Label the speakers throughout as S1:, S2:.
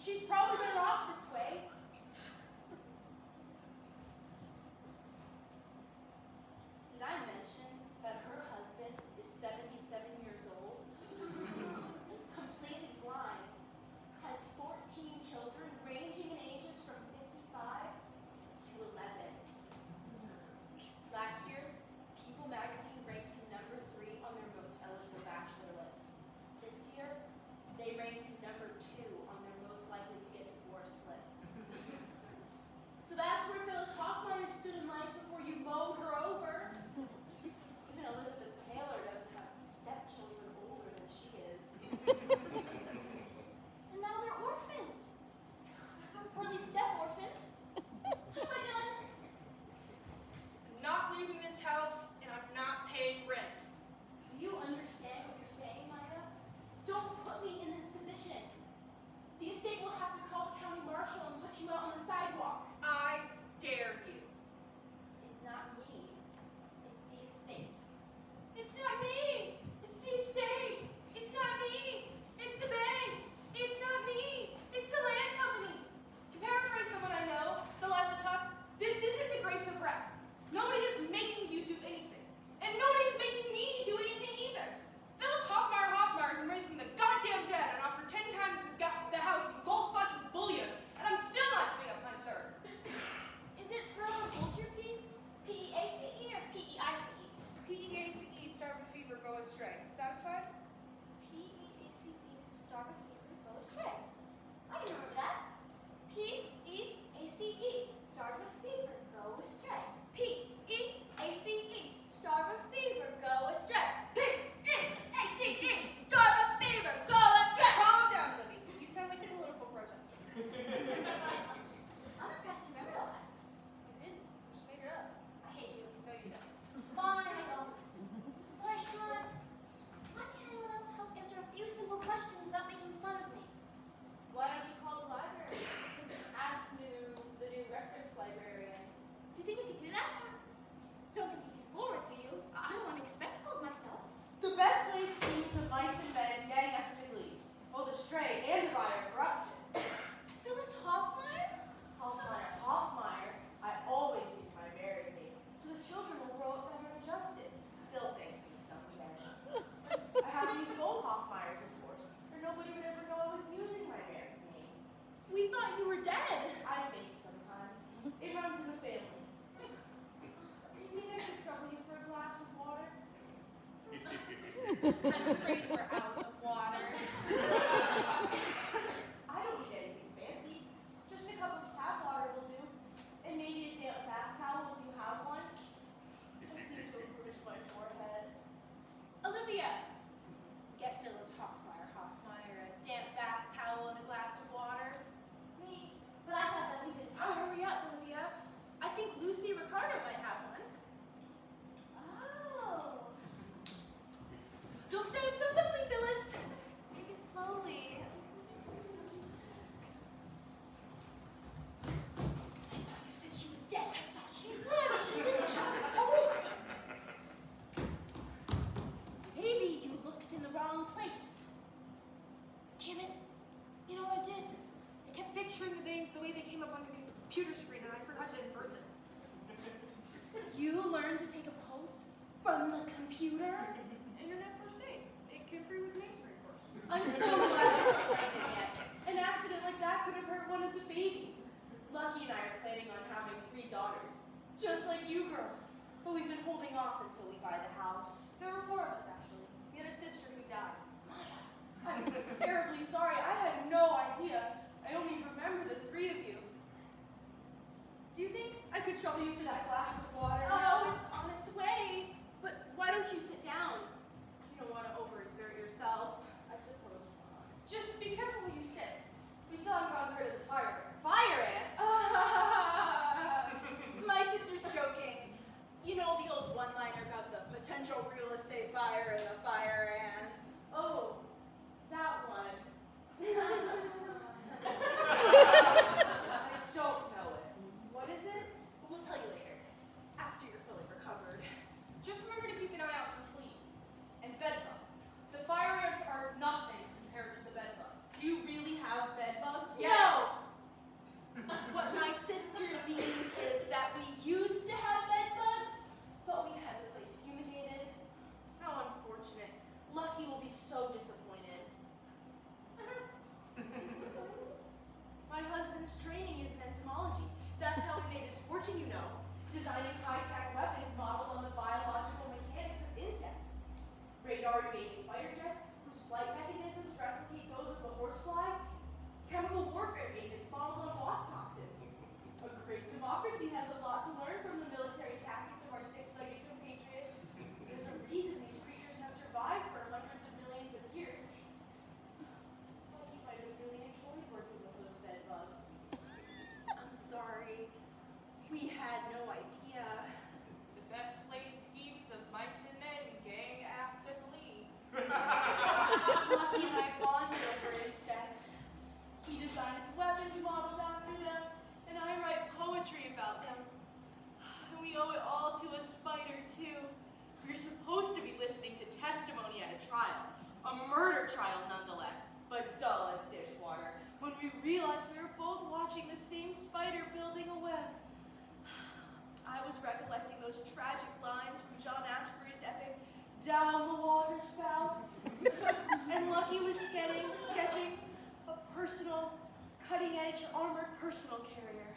S1: She's probably better off this way. Did I mention that her husband is 77 years old? Completely blind. Has 14 children ranging in ages from 55 to 11. Last year, People magazine ranked him number 3 on their most eligible bachelor list. This year, they ranked him number 2 on their most likely to get divorced list. So that's where Phyllis Hoffmeyer stood in life before you mowed her over. Even Elizabeth Taylor doesn't have stepchildren older than she is. And now they're orphaned. Or at least step-orphaned. What have I done?
S2: I'm not leaving this house, and I'm not paying rent.
S1: Do you understand what you're saying, Myra? Don't put me in this position. The estate will have to call the county marshal and put you out on the sidewalk.
S2: I dare you.
S1: It's not me. It's the estate.
S2: It's not me. It's the estate. It's not me. It's the banks. It's not me. It's the land company. To paraphrase someone I know, Delilah Tuck, this isn't the Grapes of Wrath. Nobody is making you do anything. And nobody's making me do anything either. Phyllis Hoffmeyer can raise from the goddamn dead and offer 10 times the house in gold fucking bullion, and I'm still not giving up my third.
S1: Is it forever hold your peace? P-E-A-C-E or P-E-I-C-E?
S2: P-E-A-C-E, starve of fever, go astray. Satisfied?
S1: P-E-A-C-E, starve of fever, go astray. I can remember that. P-E-A-C-E, starve of fever, go astray. P-E-A-C-E, starve of fever, go astray. P-E-A-C-E, starve of fever, go astray.
S2: Calm down, Libby. You sound like a political protester.
S1: I'm impressed you remembered all that.
S2: I didn't. Just made it up.
S1: I hate you.
S2: No, you don't.
S1: Fine, I don't. Why, Sean, why can't anyone else help answer a few simple questions without making fun of me? Why don't you call the library? Ask the new reference librarian. Do you think I could do that? Don't make me too forward, do you? I don't want to make a spectacle of myself.
S3: The best laid schemes of mice and men gang after the glee, both astray and by corruption.
S1: Phyllis Hoffmeyer?
S3: Hoffmeyer, I always use my married name, so the children will grow up better adjusted. They'll thank me someday. I have to use both Hoffmeyers, of course, or nobody would ever know I was using my married name.
S1: We thought you were dead.
S3: I think sometimes. It runs in the family. Do you think I could trouble you for a glass of water?
S1: I'm afraid we're out of water.
S3: I don't need anything fancy. Just a cup of tap water will do. And maybe a damp bath towel if you have one. I seem to have bruised my forehead.
S1: Olivia, get Phyllis Hoffmeyer a damp bath towel and a glass of water. Me, but I thought that we didn't.
S2: Oh, hurry up, Olivia. I think Lucy Ricardo might have one.
S1: Oh.
S2: Don't stand up so simply, Phyllis. Take it slowly.
S1: I thought you said she was dead. I thought she was. She didn't have a pulse. Maybe you looked in the wrong place.
S2: Damn it. You know what I did? I kept picturing the veins the way they came up on the computer screen, and I forgot to invert them.
S1: You learned to take a pulse from the computer?
S2: Internet first aid. It came free with masonry course.
S3: I'm so glad we're not pregnant yet. An accident like that could have hurt one of the babies. Lucky and I are planning on having 3 daughters, just like you girls. But we've been holding off until we buy the house.
S2: There were 4 of us, actually. We had a sister who died.
S3: I'm terribly sorry. I had no idea. I only remember the 3 of you. Do you think I could trouble you for that glass of water?
S1: Oh, it's on its way. But why don't you sit down? You don't want to overexert yourself.
S3: I suppose not.
S2: Just be careful where you sit. We still haven't gotten rid of the fire ants.
S3: Fire ants?
S1: My sister's joking. You know the old one-liner about the potential real estate buyer and the fire ants.
S3: Oh, that one. I don't know it. What is it?
S1: We'll tell you later. After
S3: That's how we made his fortune, you know. Designing high-tech weapons modeled on the biological mechanics of insects. Radar-evading fighter jets whose flight mechanisms replicate those of the horsefly. Chemical warfare agents modeled on wasp toxins. A great democracy has a lot to learn from the military tactics of our six-legged compatriots. There's a reason these creatures have survived for hundreds of millions of years. Lucky fighters really enjoyed working with those bed bugs.
S1: I'm sorry. We had no idea.
S2: The best laid schemes of mice and men gang after Glee.
S3: Lucky and I bonded over insects. He designs weapons modeled after them, and I write poetry about them. And we owe it all to a spider, too. We're supposed to be listening to testimony at a trial. A murder trial, nonetheless, but dull as dishwater. When we realized we were both watching the same spider building a web. I was recollecting those tragic lines from John Ashbery's epic, Down the Water Spout. And Lucky was sketching a personal, cutting-edge armored personal carrier.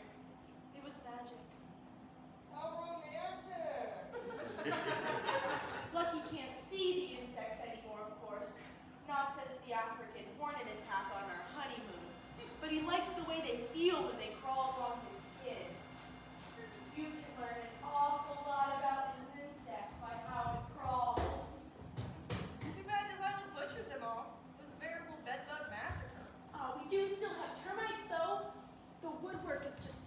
S3: It was magic.
S2: How romantic!
S3: Lucky can't see the insects anymore, of course. Not since the African hornet attack on our honeymoon. But he likes the way they feel when they crawl along his skin. You can learn an awful lot about an insect by how it crawls.
S2: Too bad Delilah butchered them all. It was a veritable bedbug massacre.
S1: We do still have termites, though. The woodwork is just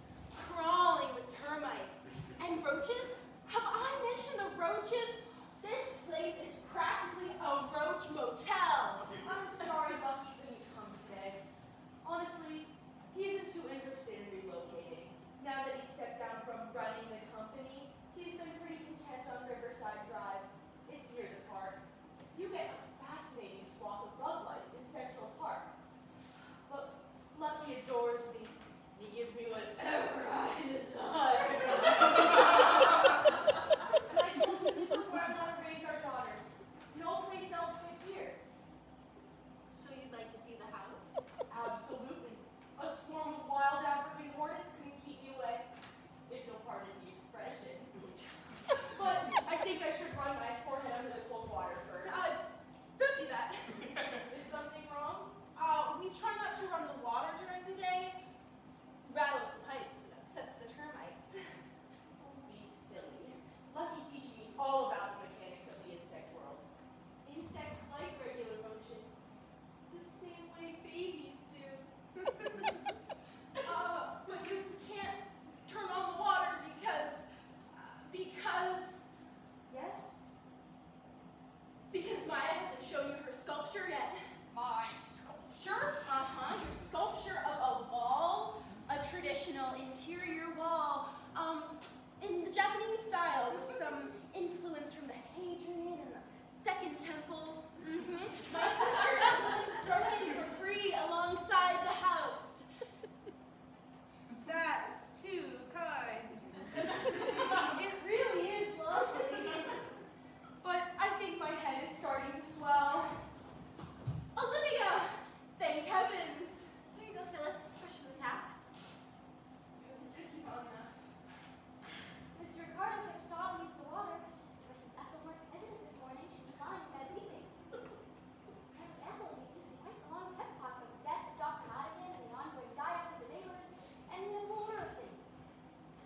S1: crawling with termites. And roaches? Have I mentioned the roaches? This place is practically a roach motel.
S3: I'm sorry Lucky couldn't come today. Honestly, he isn't too interested in relocating. Now that he stepped down from running the company, he's been pretty content on Riverside Drive. It's near the park. You get a fascinating swath of bug life in Central Park. But Lucky adores me. He gives me whatever I desire. And I told him this is where I want to raise our daughters. No place else but here.
S1: So you'd like to see the house?
S3: Absolutely. A swarm of wild African hornets couldn't keep me away, if you'll pardon the expression. But I think I should run my forehead under the cold water first.
S1: Don't do that.
S3: Is something wrong?
S1: We try not to run the water during the day. Rattles the pipes and upsets the termites.
S3: Don't be silly. Lucky's teaching me all about the mechanics of the insect world. Insects like regular motion, the same way babies do.
S1: But you can't turn on the water because
S3: Yes?
S1: Maya hasn't shown you her sculpture yet.
S2: My sculpture?
S1: Your sculpture of a wall, a traditional interior wall, in the Japanese style with some influence from the Hadrian and the Second Temple. My sister is willing to throw it in for free alongside the house.
S3: That's too kind. It really is lovely. But I think my head is starting to swell.
S1: Olivia! Thank heavens! Here you go, Phyllis. Fresh from the tap.
S3: So it took you long enough.
S4: Mr. Ricardo kept Saul use the water. Ever since Ethelbert's visited this morning, she's been calling in bed weeping. Apparently Ethel used quite a long pep talk about the death of Dr. Nottingham and the ongoing die-off of the neighbors, and the whole order of things.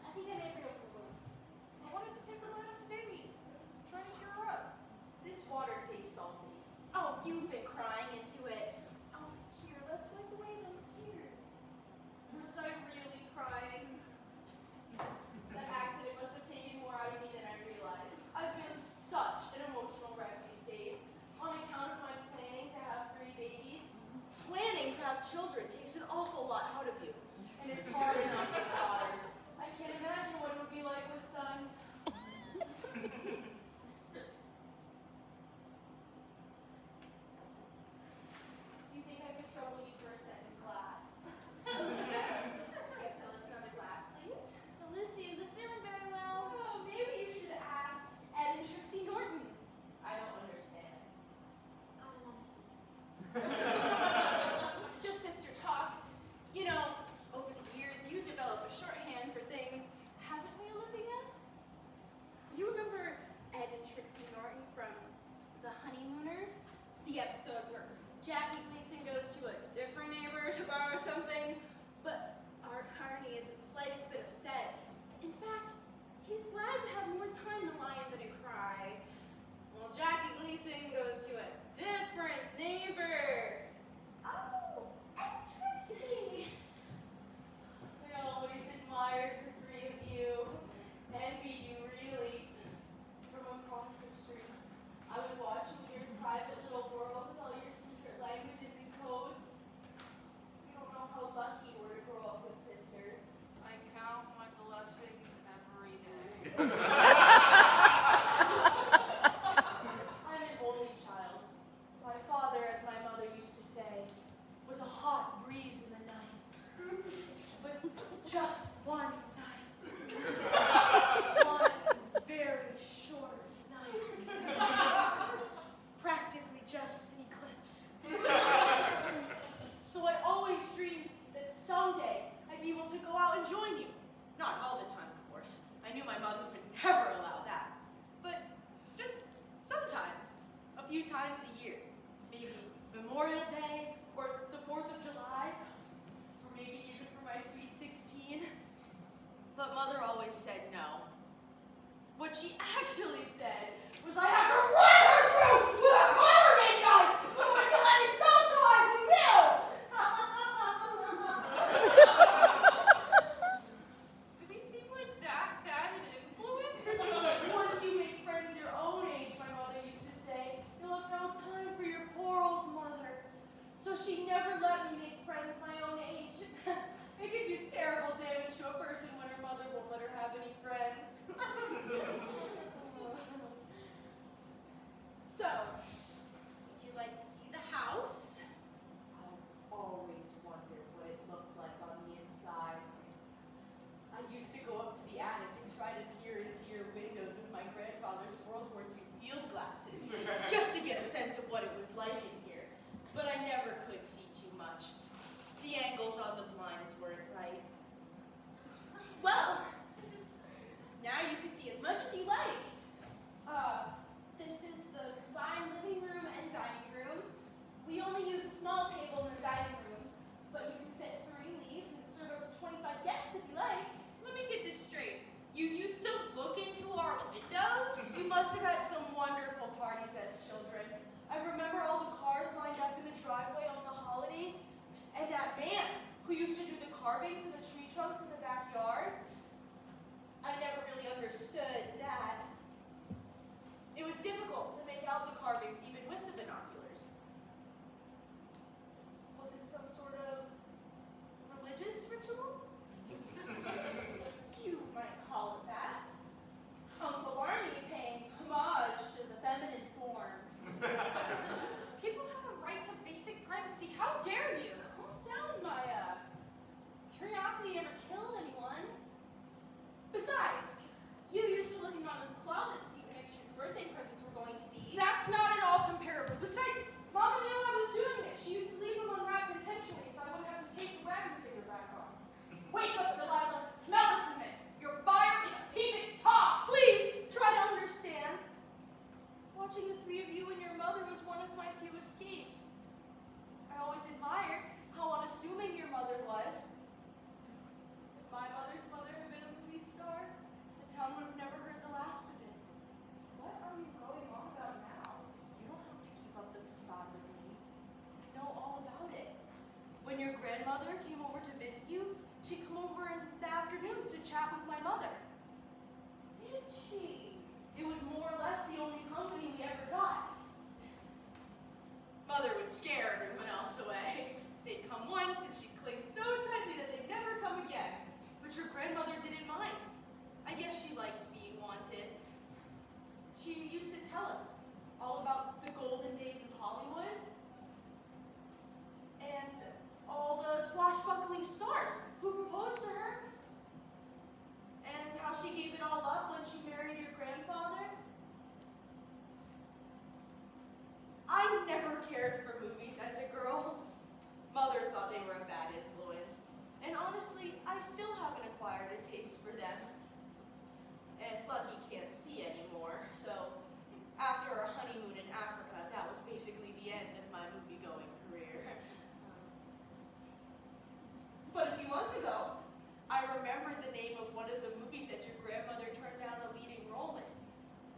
S4: I think I may have reopened the wounds.
S2: I wanted to take her right off the baby. I was trying to cheer her up.
S3: This water tastes salty.
S1: Oh, you've been crying into it.
S3: Oh, here, let's wipe away those tears. Was I really crying? That accident must have taken more out of me than I realized. I've been such an emotional wreck these days. On account of my planning to have 3 babies. Planning to have children takes an awful lot out of you. And it's hard enough with daughters. I can't imagine what it would be like with sons. Do you think I could trouble you for a second glass?
S1: Get Phyllis another glass, please.
S4: Lucy isn't feeling very well.
S1: Oh, maybe you should ask Ed and Trixie Norton.
S3: I don't understand.
S4: I don't understand.
S1: Just sister talk. You know, over the years, you develop a shorthand for
S3: I'm an only child. My father, as my mother used to say, was a hot breeze in the night. But just one night. One very short night. Practically just an eclipse. So I always dreamed that someday I'd be able to go out and join you. Not all the time, of course. I knew my mother would never allow that. But just sometimes, a few times a year. Maybe Memorial Day, or the 4th of July, or maybe even for my sweet 16. But Mother always said no. What she actually said was I had to run her through with a carving knife before she let me socialize with you!
S2: Do we seem like that bad an influence?
S3: Once you make friends your own age, my mother used to say, you'll have no time for your poor old mother. So she never let me make friends my own age. It could do terrible damage to a person when her mother won't let her have any friends.
S1: So, would you like to see the house?
S3: I've always wondered what it looked like on the inside. I used to go up to the attic and try to peer into your windows with my grandfather's World War II field glasses, just to get a sense of what it was like in here. But I never could see too much. The angles on the blinds weren't right.
S1: Well, now you can see as much as you like. This is the combined living room and dining room. We only use a small table in the dining room, but you can fit 3 leaves and serve up to 25 guests if you like.
S2: Let me get this straight. You used to look into our windows?
S3: You must have had some wonderful parties as children. I remember all the cars lined up in the driveway on the holidays, and that man who used to do the carvings in the tree trunks in the backyard. I never really understood that. It was difficult to make out the carvings even with the binoculars. Was it some sort of religious ritual?
S1: You might call it that. Uncle Barney paying homage to the feminine form.
S2: People have a right to basic privacy. How dare you?
S1: Calm down, Maya. Curiosity never killed anyone. Besides, you used to look in Mama's closet to see what next year's birthday presents were going to be.
S3: That's not at all comparable. Besides, Mama knew I was doing it. She used to leave them unwrapped intentionally so I wouldn't have to take the wrapping paper back on.
S2: Wake up, Delilah. Smell the cement. Your fire is peeping Tom.
S3: Please, try to understand. Watching the 3 of you and your mother was one of my few escapes. I always admired how unassuming your mother was. If my mother's mother had been a movie star, the town would have never heard the last of it.
S1: What are you going on about now?
S3: You don't have to keep up the facade with me. I know all about it. When your grandmother came over to visit you, she'd come over in the afternoons to chat with my mother.
S1: Did she?
S3: It was more or less the only company we ever got. Mother would scare everyone else away. They'd come once and she'd cling so tightly that they'd never come again. But your grandmother didn't mind. I guess she liked being wanted. She used to tell us all about the golden days of Hollywood and all the swashbuckling stars who proposed to her and how she gave it all up when she married your grandfather. I never cared for movies as a girl. Mother thought they were a bad influence. And honestly, I still haven't acquired a taste for them. And Lucky can't see anymore, so after our honeymoon in Africa, that was basically the end of my movie-going career. But a few months ago, I remembered the name of one of the movies that your grandmother turned down a leading role in.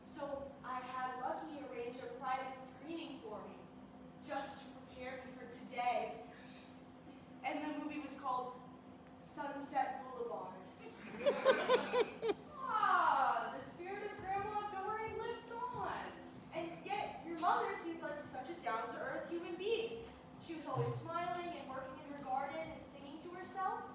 S3: So I had Lucky arrange a private screening for me, just to prepare me for today. And the movie was called Sunset Boulevard. Ah, the spirit of Grandma Dory lives on. And yet, your mother seemed like such a down-to-earth human being. She was always smiling and working in her garden and singing to herself.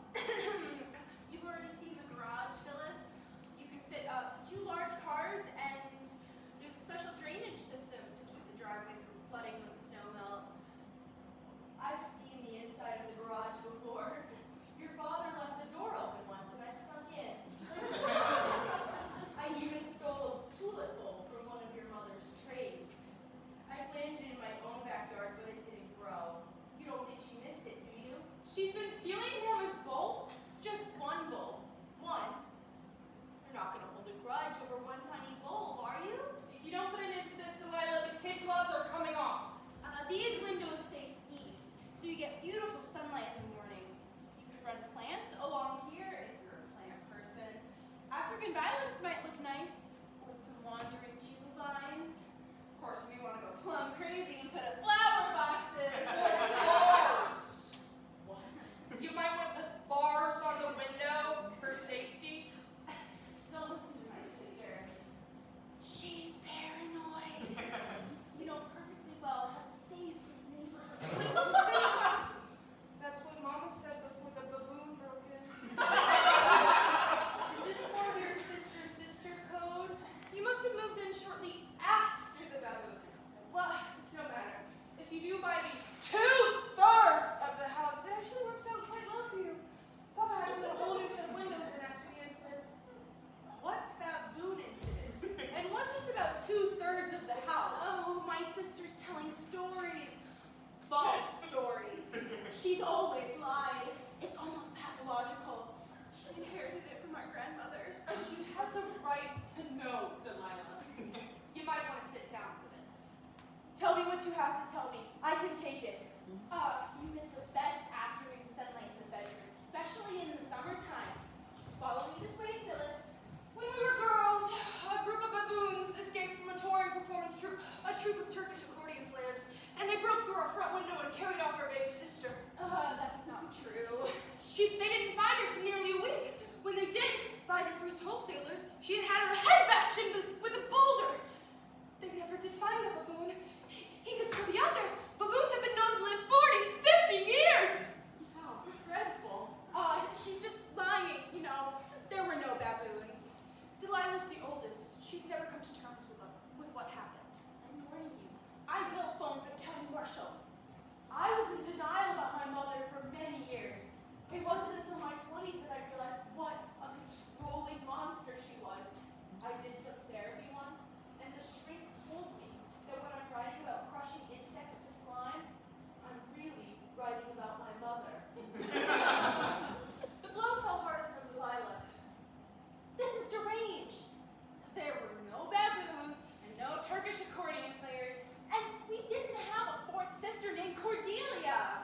S2: She's been stealing Roma's bulbs?
S3: Just one bulb. One. You're not gonna hold a grudge over one tiny bulb, are you?
S2: If you don't put an end to this, Delilah, the kid gloves are coming off.
S1: These windows face east, so you get beautiful sunlight in the morning. You could run plants along here if you're a plant person. African violets might look nice, or some wandering Jew vines. Of course, we want to go plum crazy and put up flower boxes.
S2: Bars.
S1: What?
S2: You might want to put bars on the window for safety.
S1: Don't listen to my sister. She's paranoid. You know perfectly well how safe this neighborhood is.
S2: That's what Mama said before the baboon broke in.
S3: Is this more of your sister code?
S2: You must have moved in shortly after the baboons. Well, it's no matter. If you do buy the 2/3 of the house, it actually works out quite well for you. Papa had to put a whole new set of windows in after the incident.
S3: What baboon incident? And what's this about 2/3 of the house?
S1: Oh, my sister's telling stories. False stories. She's always lied. It's almost pathological. She inherited it from our grandmother.
S2: She has a right to know, Delilah. You might want to sit down for this.
S3: Tell me what you have to tell me. I can take it.
S1: You get the best afternoon sunlight in the bedroom, especially in the summertime. Just follow me this way, Phyllis.
S2: When we were girls, a group of baboons escaped from a touring performance troupe, a troupe of Turkish accordion players, and they broke through our front window and carried off our baby sister.
S1: That's not true.
S2: They didn't find her for nearly a week. When they did find her fruits wholesalers, she had had her head bashed in with a boulder. They never did find the baboon. He could still be out there. Baboons have been known to live 40, 50 years.
S3: How dreadful.
S1: She's just lying, you know. There were no baboons.
S2: Delilah's the oldest. She's never come to terms with what happened.
S1: I'm warning you. I will phone for the county marshal.
S3: I was in denial about my mother for many years. It wasn't until my 20s that I realized what a controlling monster she was. I did some therapy once, and the shrink told me that when I'm writing about crushing insects to slime, I'm really writing about my mother.
S2: The blow fell hardest on Delilah.
S1: This is deranged. There were no baboons and no Turkish accordion players, and we didn't have a fourth sister named Cordelia.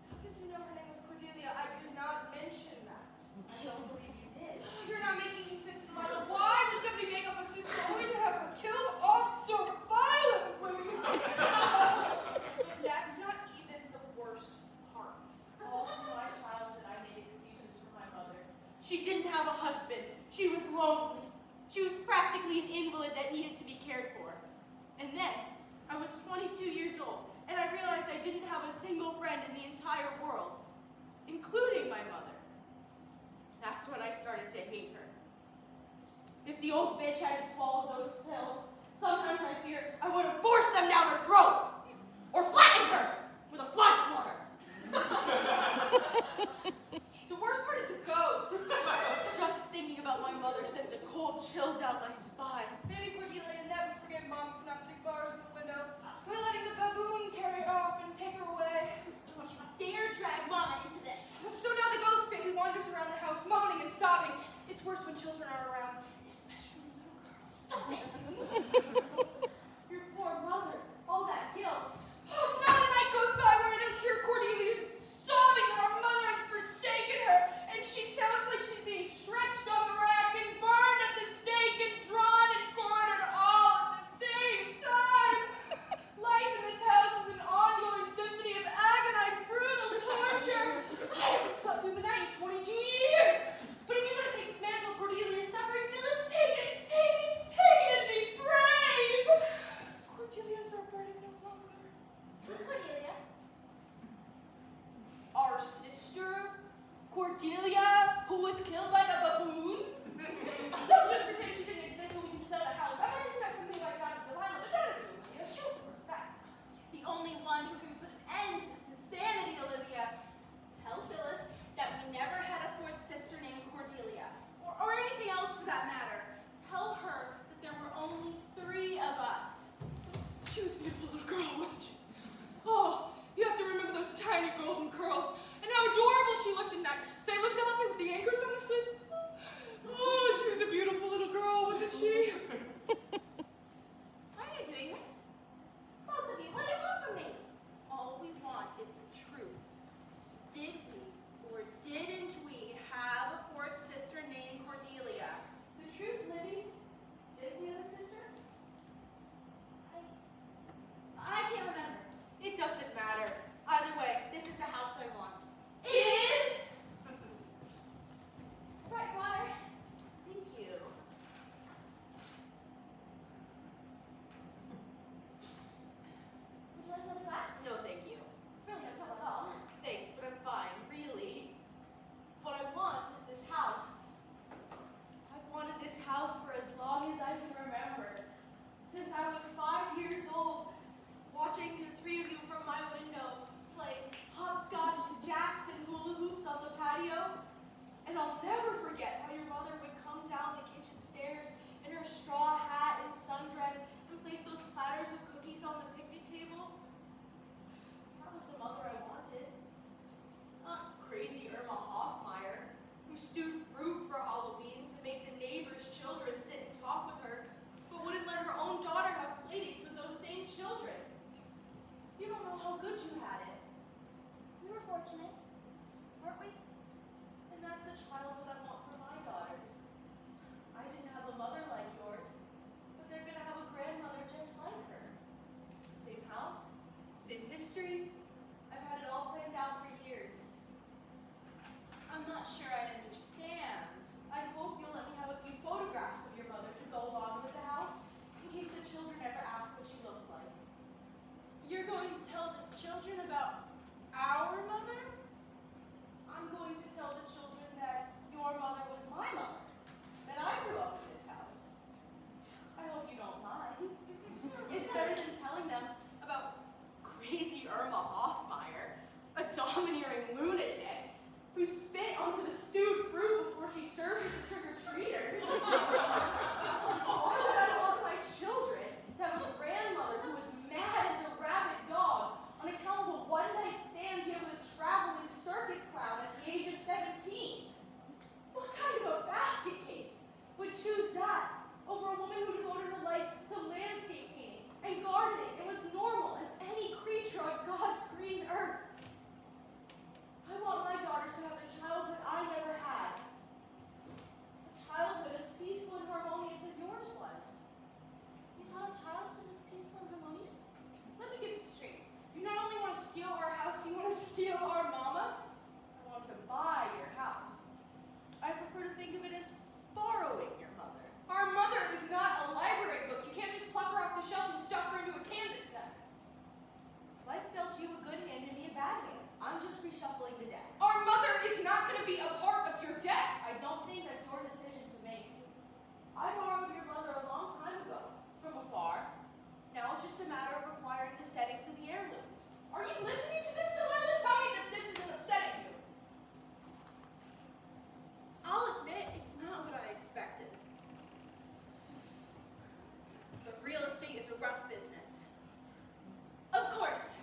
S2: How did you know her name was Cordelia? I did not mention that.
S3: I don't believe you did.
S2: You're not making any sense, Delilah. Why would somebody make up a sister only to have her kill off so violently? But that's not even the worst part.
S3: All through my childhood, I made excuses for my mother. She didn't have a husband. She was lonely. She was practically an invalid that needed to be cared for. And then, I was 22 years old, and I realized I didn't have a single friend in the entire world, including my mother. That's when I started to hate her. If the old bitch hadn't swallowed those pills, sometimes I fear I would have forced them down her throat, or flattened her with a fly swatter.
S2: The worst part is the ghost.
S3: Just thinking about my mother sends a cold chill down my spine.
S2: Baby Cordelia never forgave Mom for not putting bars in the window, for letting the baboon carry her off and take her away.
S1: Don't you dare drag Mama into this.
S2: So now the ghost baby wanders around the house moaning and sobbing. It's worse when children are around, especially little girls.
S1: Stop it.
S3: Your poor mother, all that guilt.
S2: Not a night goes by where I don't hear Cordelia sobbing that our mother has forsaken her, and she sounds like she's being stretched on the rack and burned at the stake and drawn and quartered all at the same time. Life in this house is an ongoing symphony of agonized, brutal torture. I haven't slept through the night in 22 years. But if you want to take the mantle of Cordelia's suffering, Phyllis, take it and be brave. Cordelia's our burden no longer.
S4: Who's Cordelia?
S2: Our sister, Cordelia, who was killed by the baboon? Don't just pretend she didn't exist so we can sell the house. I might expect something like that of Delilah, but not of you, Olivia. Show some respect.
S1: The only one who can put an end to this insanity, Olivia. Tell Phyllis that we never had a fourth sister named Cordelia, or anything else for that matter. Tell her that there were only 3 of us.
S2: She was a beautiful little girl, wasn't she? Oh, you have to remember those tiny golden
S4: fortunate, weren't we?
S3: And that's the childhood I want for my daughters. I didn't have a mother like yours, but they're gonna have a grandmother just like her. Same house, same history. I've had it all planned out for years.
S1: I'm not sure I understand.
S3: I hope you'll let me have a few photographs of your mother to go along with the house, in case the children ever ask what she looks like.
S1: You're going to tell the children about our mother?
S3: I'm going to tell the children that your mother was my mother, that I grew up in this house. I hope you don't mind. It's better than telling them about crazy Irma Hoffmeyer, a domineering lunatic who spit onto the stewed fruit before she served it to trick-or-treaters. Why would I want my children to have a grandmother who was mad as a rabid dog on account of a one-night stand she had with a traveling circus clown at the age of 17? What kind of a basket case would choose that over a woman who devoted her life to landscape painting and gardening and was normal as any creature on God's green earth? I want my daughters to have the childhood I never had. A childhood as peaceful and harmonious as yours was.
S4: You thought our childhood was peaceful and harmonious?
S2: Let me get this straight. You not only want to steal our house, you want to steal our mama?
S3: I want to buy your house. I prefer to think of it as borrowing your mother.
S2: Our mother is not a library book. You can't just pluck her off the shelf and stuff her into a canvas net.
S3: Life dealt you a good hand and me a bad hand. I'm just reshuffling the deck.
S2: Our mother is not going to be a part of your deck.
S3: I don't think that's your decision to make. I borrowed your mother a long time ago, from afar. Now it's just a matter of acquiring the settings of the heirlooms.
S2: Are you listening to this, Delilah? Tell me that this isn't upsetting you.
S1: I'll admit it's not what I expected. But real estate is a rough business. Of course,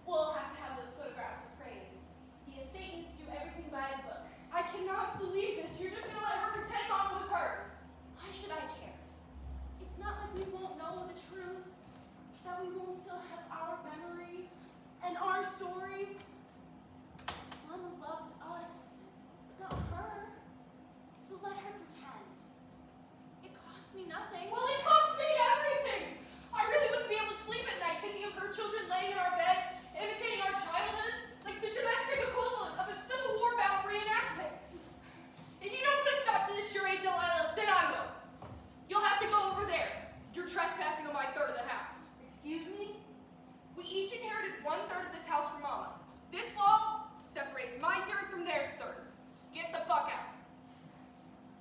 S1: we'll have to have those photographs appraised. The estate needs to do everything by the book.
S2: I cannot believe this. You're just going to let her pretend Mama was hers.
S1: Why should I care? It's not like we won't know the truth, that we won't still have our memories and our stories. Mama loved us, not her. So let her pretend. It costs me nothing.
S2: Well, it costs me everything. I really wouldn't be able to sleep at night thinking of her children laying in our beds, imitating our childhood, like the domestic equivalent of a Civil War-bound reenactment. If you don't put a stop to this charade, Delilah, then I will. You'll have to go over there. You're trespassing on my third of the house.
S3: Excuse me?
S2: We each inherited 1/3 of this house from Mama. This wall separates my third from their third. Get the fuck out.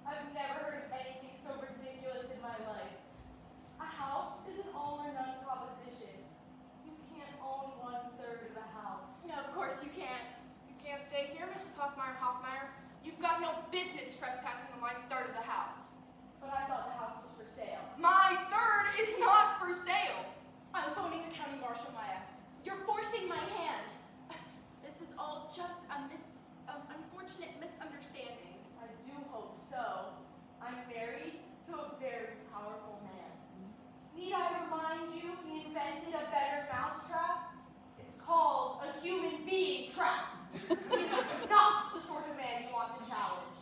S3: I've never heard of anything so ridiculous in my life. A house is an all or none proposition. You can't own 1/3 of a house.
S1: No, of course you can't.
S2: You can't stay here, Mrs. Hoffmeyer. You've got no business trespassing on my third of the house.
S3: But I thought the house was for sale.
S2: My third is not for sale.
S1: I'm phoning the county marshal, Maya. You're forcing my hand. This is all just an unfortunate misunderstanding.
S3: I do hope so. I'm married to a very powerful man. Need I remind you he invented a better mousetrap? It's called a human being trap. He's not the sort of man you want to challenge.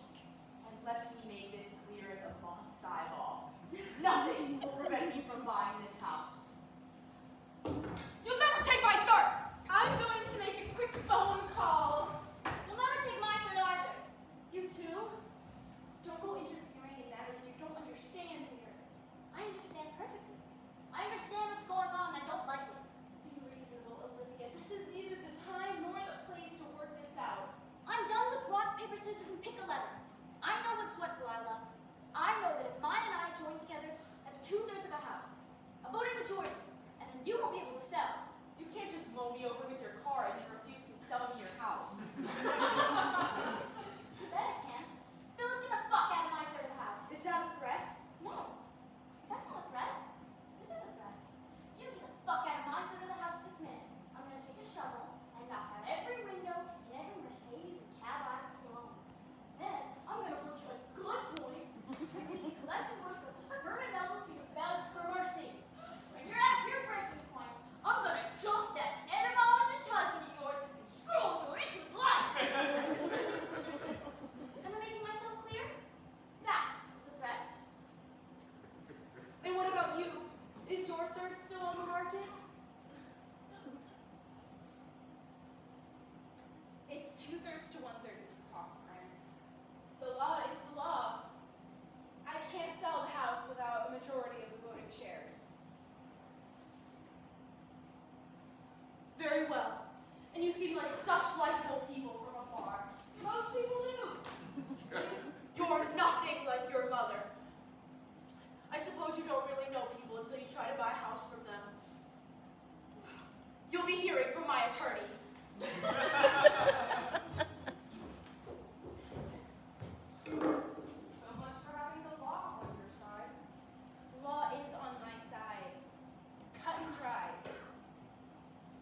S3: And let me make this clear as a moth's eyeball. Nothing will prevent me from buying this house.
S2: You'll never take my third.
S1: I'm going to make a quick phone call.
S4: You'll never take my third either.
S3: You too?
S1: Don't go interfering in matters you don't understand, dear.
S4: I understand perfectly. I understand what's going on and I don't like it.
S1: 2/3 to 1/3, Mrs. Hoffmeyer.
S2: The law is the law. I can't sell the house without a majority of the voting shares.
S3: Very well. And you seem like such likable people from afar.
S2: Most people do.
S3: You're nothing like your mother. I suppose you don't really know people until you try to buy a house from them. You'll be hearing from my attorneys.
S2: So much for having the law on your side.
S1: The law is on my side. Cut and dry.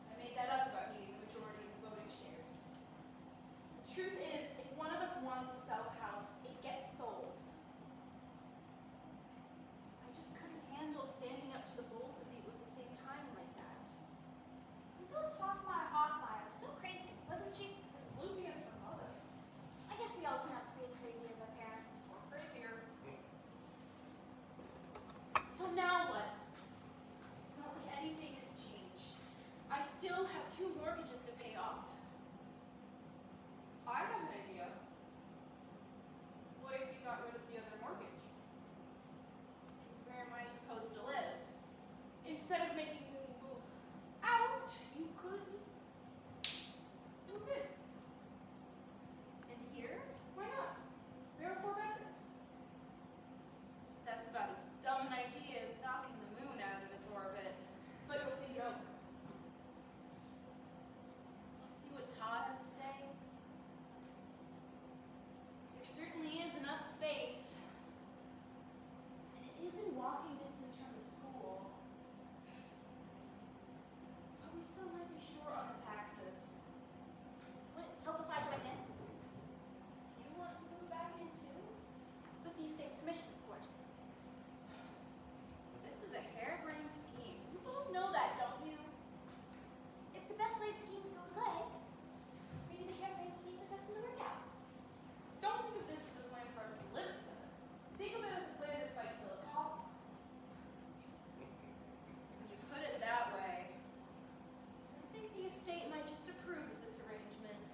S1: I made that up about needing the majority of the voting shares. The truth is, if one of us wants to sell the house, it gets sold. I just couldn't handle standing up to the both of you at the same time like that.
S4: Rose Hoffmeyer was so crazy, wasn't she?
S2: As loopy as her mother.
S4: I guess we all turn out to be as crazy as our parents.
S2: Or crazier.
S1: So now what? It's not like anything has changed. I still have 2 mortgages to pay off.
S2: I have an idea. What if you got rid of the other mortgage?
S1: Where am I supposed to live?
S2: Instead of making me move out, you could move in.
S1: In here?
S2: Why not? There are 4 bedrooms.
S1: That's about as dumb an idea as knocking the moon out of its orbit.
S2: But you'll think it over.
S1: See what Todd has to say? There certainly is enough space. And it is in walking distance from the school. But we still might be short on the taxes.
S4: Would it help if I joined in?
S1: You want to move back in too?
S4: With the state's permission, of course.
S1: This is a harebrained scheme. You both know that, don't you?
S4: If the best laid schemes go play, maybe the harebrained schemes are destined to work out.
S2: Don't think of this as a plan for us to live together. Think of it as a plan to spite Phyllis Hoffman.
S1: When you put it that way, I think the estate might just approve of this arrangement.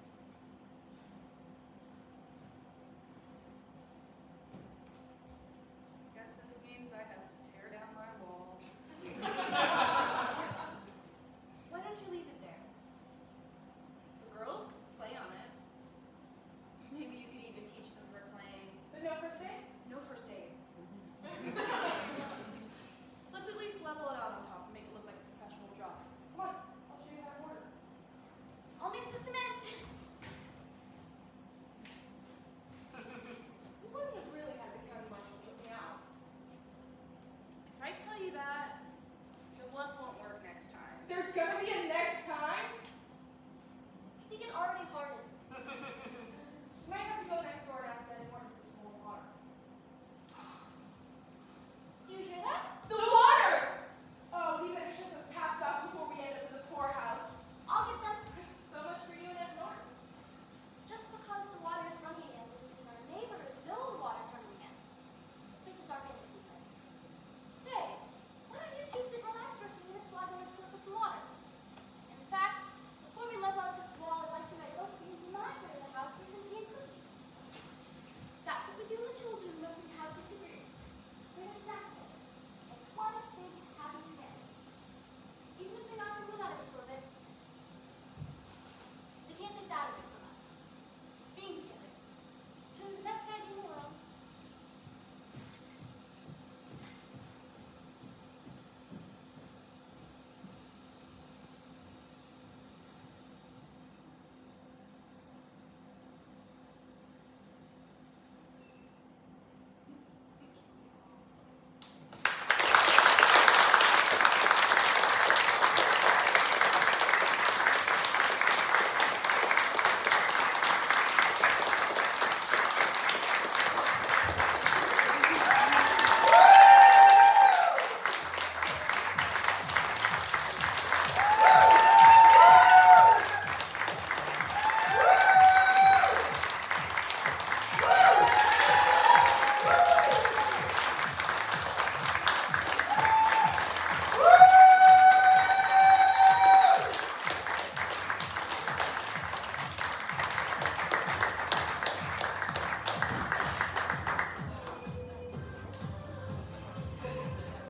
S2: Guess this means I have to tear down my wall.
S1: Why don't you leave it there? The girls could play on it. Maybe you could even teach them bricklaying.
S2: But no first aid?
S1: No first aid.
S2: Let's at least level it out on top and make it look like a professional job. Come on, I'll show you how to order.
S4: I'll mix the cement.
S2: You wouldn't have really had the county marshal put me out.
S1: If I tell you that, your bluff won't work next time.
S2: There's gonna be a next time?
S4: I think it already hardened.
S2: You might have to go to